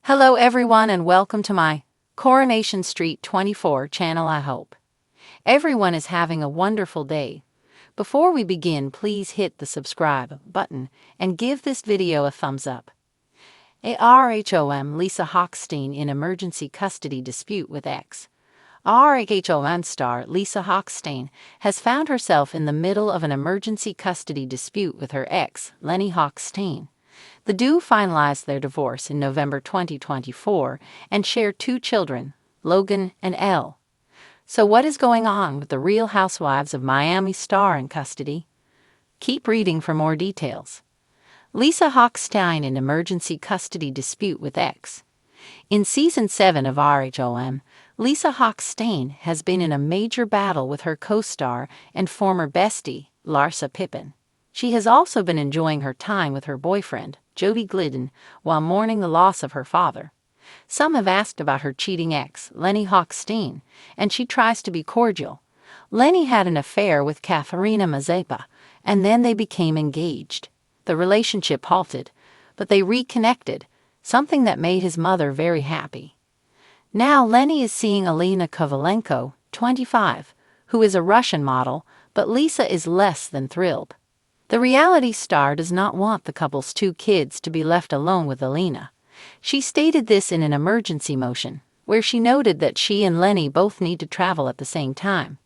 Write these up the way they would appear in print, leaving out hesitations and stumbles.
Hello everyone and welcome to my Coronation Street 24 channel. I hope everyone is having a wonderful day. Before we begin, please hit the subscribe button and give this video a thumbs up. RHOM Lisa Hochstein in emergency custody dispute with ex. RHOM star Lisa Hochstein has found herself in the middle of an emergency custody dispute with her ex, Lenny Hochstein. The duo finalized their divorce in November 2024 and share two children, Logan and Elle. So what is going on with the Real Housewives of Miami star in custody? Keep reading for more details. Lisa Hochstein in emergency custody dispute with ex. In Season 7 of RHOM, Lisa Hochstein has been in a major battle with her co-star and former bestie, Larsa Pippen. She has also been enjoying her time with her boyfriend, Jody Glidden, while mourning the loss of her father. Some have asked about her cheating ex, Lenny Hochstein, and she tries to be cordial. Lenny had an affair with Katharina Mazepa, and then they became engaged. The relationship halted, but they reconnected, something that made his mother very happy. Now Lenny is seeing Alina Kovalenko, 25, who is a Russian model, but Lisa is less than thrilled. The reality star does not want the couple's two kids to be left alone with Alina. She stated this in an emergency motion, where she noted that she and Lenny both need to travel at the same time.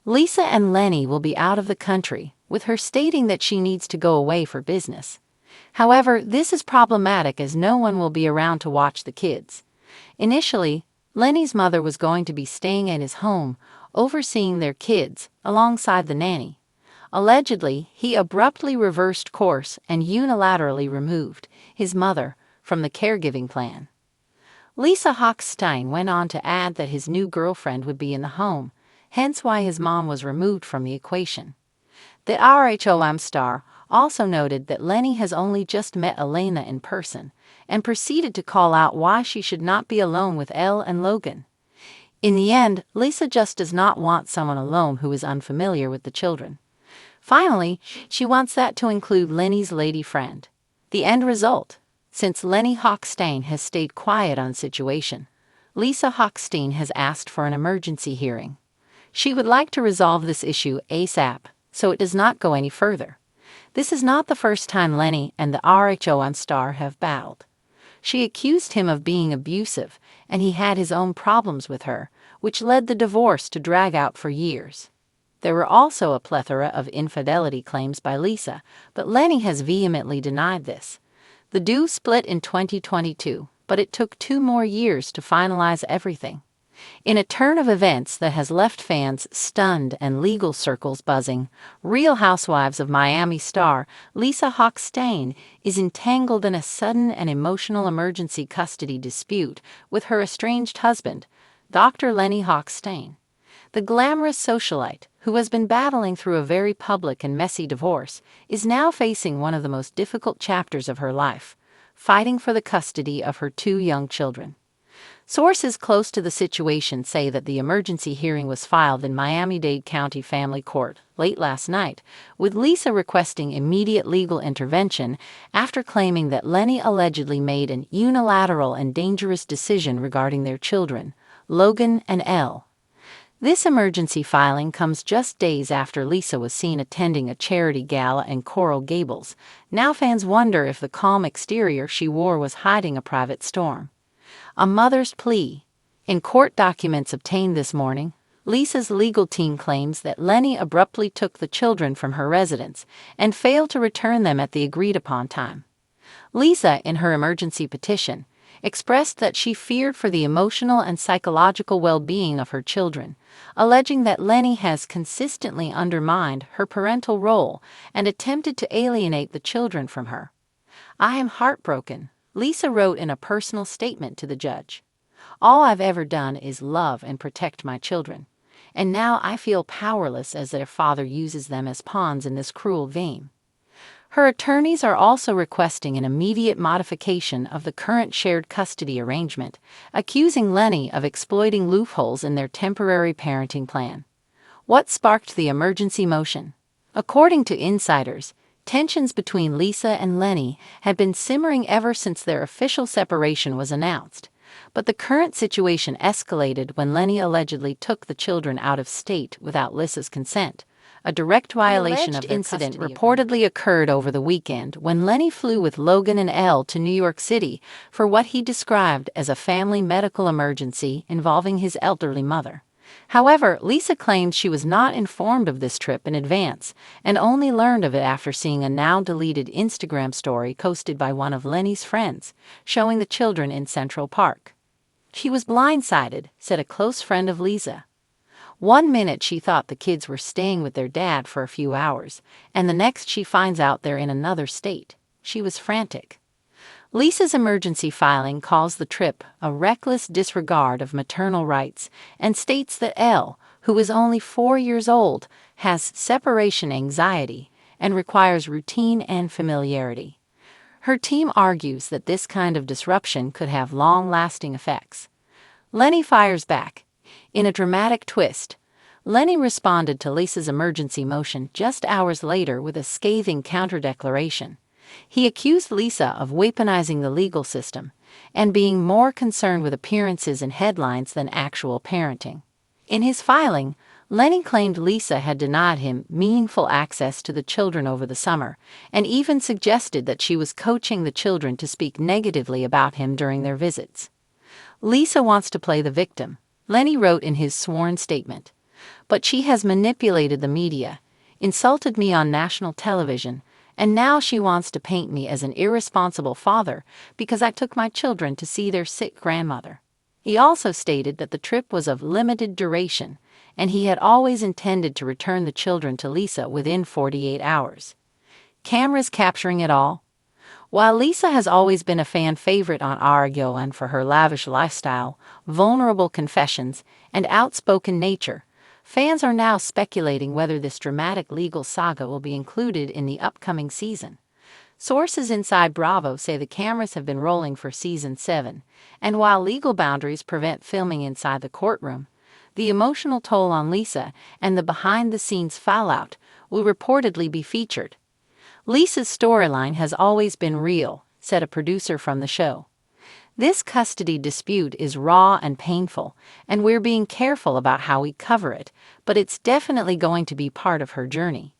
Lisa and Lenny will be out of the country, with her stating that she needs to go away for business. However, this is problematic as no one will be around to watch the kids. Initially, Lenny's mother was going to be staying at his home, overseeing their kids, alongside the nanny. Allegedly, he abruptly reversed course and unilaterally removed his mother from the caregiving plan. Lisa Hochstein went on to add that his new girlfriend would be in the home, hence why his mom was removed from the equation. The RHOM star also noted that Lenny has only just met Elena in person and proceeded to call out why she should not be alone with Elle and Logan. In the end, Lisa just does not want someone alone who is unfamiliar with the children. Finally, she wants that to include Lenny's lady friend. The end result: since Lenny Hochstein has stayed quiet on the situation, Lisa Hochstein has asked for an emergency hearing. She would like to resolve this issue ASAP, so it does not go any further. This is not the first time Lenny and the RHOM star have battled. She accused him of being abusive, and he had his own problems with her, which led the divorce to drag out for years. There were also a plethora of infidelity claims by Lisa, but Lenny has vehemently denied this. The duo split in 2022, but it took 2 more years to finalize everything. In a turn of events that has left fans stunned and legal circles buzzing, Real Housewives of Miami star Lisa Hochstein is entangled in a sudden and emotional emergency custody dispute with her estranged husband, Dr. Lenny Hochstein. The glamorous socialite, who has been battling through a very public and messy divorce, is now facing one of the most difficult chapters of her life, fighting for the custody of her 2 young children. Sources close to the situation say that the emergency hearing was filed in Miami-Dade County Family Court late last night, with Lisa requesting immediate legal intervention after claiming that Lenny allegedly made an unilateral and dangerous decision regarding their children, Logan and Elle. This emergency filing comes just days after Lisa was seen attending a charity gala in Coral Gables. Now fans wonder if the calm exterior she wore was hiding a private storm. A mother's plea. In court documents obtained this morning, Lisa's legal team claims that Lenny abruptly took the children from her residence and failed to return them at the agreed-upon time. Lisa, in her emergency petition, expressed that she feared for the emotional and psychological well-being of her children, alleging that Lenny has consistently undermined her parental role and attempted to alienate the children from her. "I am heartbroken," Lisa wrote in a personal statement to the judge. "All I've ever done is love and protect my children, and now I feel powerless as their father uses them as pawns in this cruel game." Her attorneys are also requesting an immediate modification of the current shared custody arrangement, accusing Lenny of exploiting loopholes in their temporary parenting plan. What sparked the emergency motion? According to insiders, Tensions between Lisa and Lenny had been simmering ever since their official separation was announced, but the current situation escalated when Lenny allegedly took the children out of state without Lisa's consent. A direct violation of their incident reportedly occurred over the weekend when Lenny flew with Logan and Elle to New York City for what he described as a family medical emergency involving his elderly mother. However, Lisa claimed she was not informed of this trip in advance and only learned of it after seeing a now-deleted Instagram story posted by one of Lenny's friends, showing the children in Central Park. She was blindsided, said a close friend of Lisa. One minute she thought the kids were staying with their dad for a few hours, and the next she finds out they're in another state. She was frantic. Lisa's emergency filing calls the trip a reckless disregard of maternal rights and states that Elle, who is only 4 years old, has separation anxiety and requires routine and familiarity. Her team argues that this kind of disruption could have long-lasting effects. Lenny fires back. In a dramatic twist, Lenny responded to Lisa's emergency motion just hours later with a scathing counter-declaration. He accused Lisa of weaponizing the legal system and being more concerned with appearances and headlines than actual parenting. In his filing, Lenny claimed Lisa had denied him meaningful access to the children over the summer and even suggested that she was coaching the children to speak negatively about him during their visits. Lisa wants to play the victim, Lenny wrote in his sworn statement. But she has manipulated the media, insulted me on national television, and now she wants to paint me as an irresponsible father because I took my children to see their sick grandmother. He also stated that the trip was of limited duration, and he had always intended to return the children to Lisa within 48 hours. Cameras capturing it all? While Lisa has always been a fan favorite on Aragon for her lavish lifestyle, vulnerable confessions, and outspoken nature, fans are now speculating whether this dramatic legal saga will be included in the upcoming season. Sources inside Bravo say the cameras have been rolling for season 7, and while legal boundaries prevent filming inside the courtroom, the emotional toll on Lisa and the behind-the-scenes fallout will reportedly be featured. Lisa's storyline has always been real, said a producer from the show. This custody dispute is raw and painful, and we're being careful about how we cover it, but it's definitely going to be part of her journey.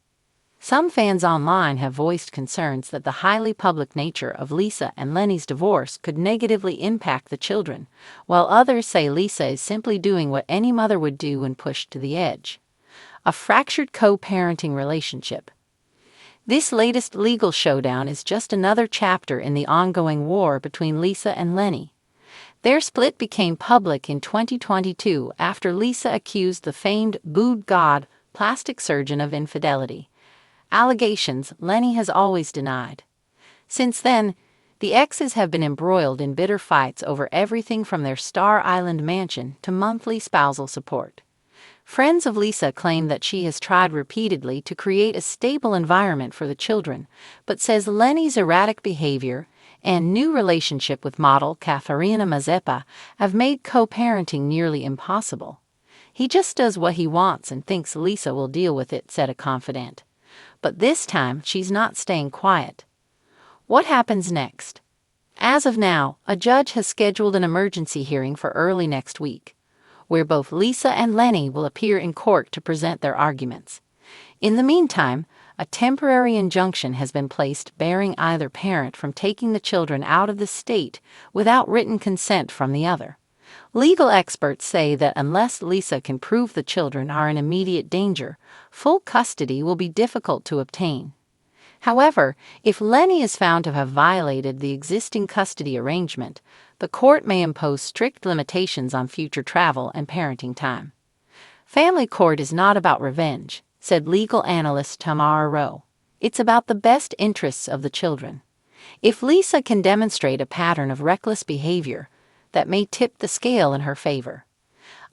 Some fans online have voiced concerns that the highly public nature of Lisa and Lenny's divorce could negatively impact the children, while others say Lisa is simply doing what any mother would do when pushed to the edge. A fractured co-parenting relationship. This latest legal showdown is just another chapter in the ongoing war between Lisa and Lenny. Their split became public in 2022 after Lisa accused the famed booed god plastic surgeon of infidelity. Allegations Lenny has always denied. Since then, the exes have been embroiled in bitter fights over everything from their Star Island mansion to monthly spousal support. Friends of Lisa claim that she has tried repeatedly to create a stable environment for the children, but says Lenny's erratic behavior and new relationship with model Katharina Mazepa have made co-parenting nearly impossible. He just does what he wants and thinks Lisa will deal with it, said a confidant. But this time, she's not staying quiet. What happens next? As of now, a judge has scheduled an emergency hearing for early next week, where both Lisa and Lenny will appear in court to present their arguments. In the meantime, a temporary injunction has been placed barring either parent from taking the children out of the state without written consent from the other. Legal experts say that unless Lisa can prove the children are in immediate danger, full custody will be difficult to obtain. However, if Lenny is found to have violated the existing custody arrangement, the court may impose strict limitations on future travel and parenting time. Family court is not about revenge, said legal analyst Tamara Rowe. It's about the best interests of the children. If Lisa can demonstrate a pattern of reckless behavior, that may tip the scale in her favor.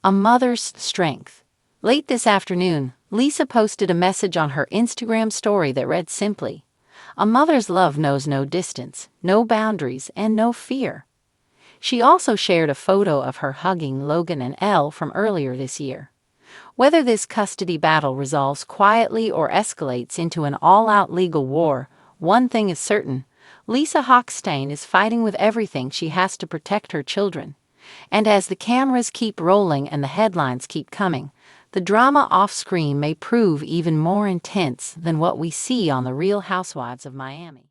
A mother's strength. Late this afternoon, Lisa posted a message on her Instagram story that read simply, "A mother's love knows no distance, no boundaries, and no fear." She also shared a photo of her hugging Logan and Elle from earlier this year. Whether this custody battle resolves quietly or escalates into an all-out legal war One thing is certain: Lisa Hochstein is fighting with everything she has to protect her children. And as the cameras keep rolling and the headlines keep coming, the drama off-screen may prove even more intense than what we see on The Real Housewives of Miami.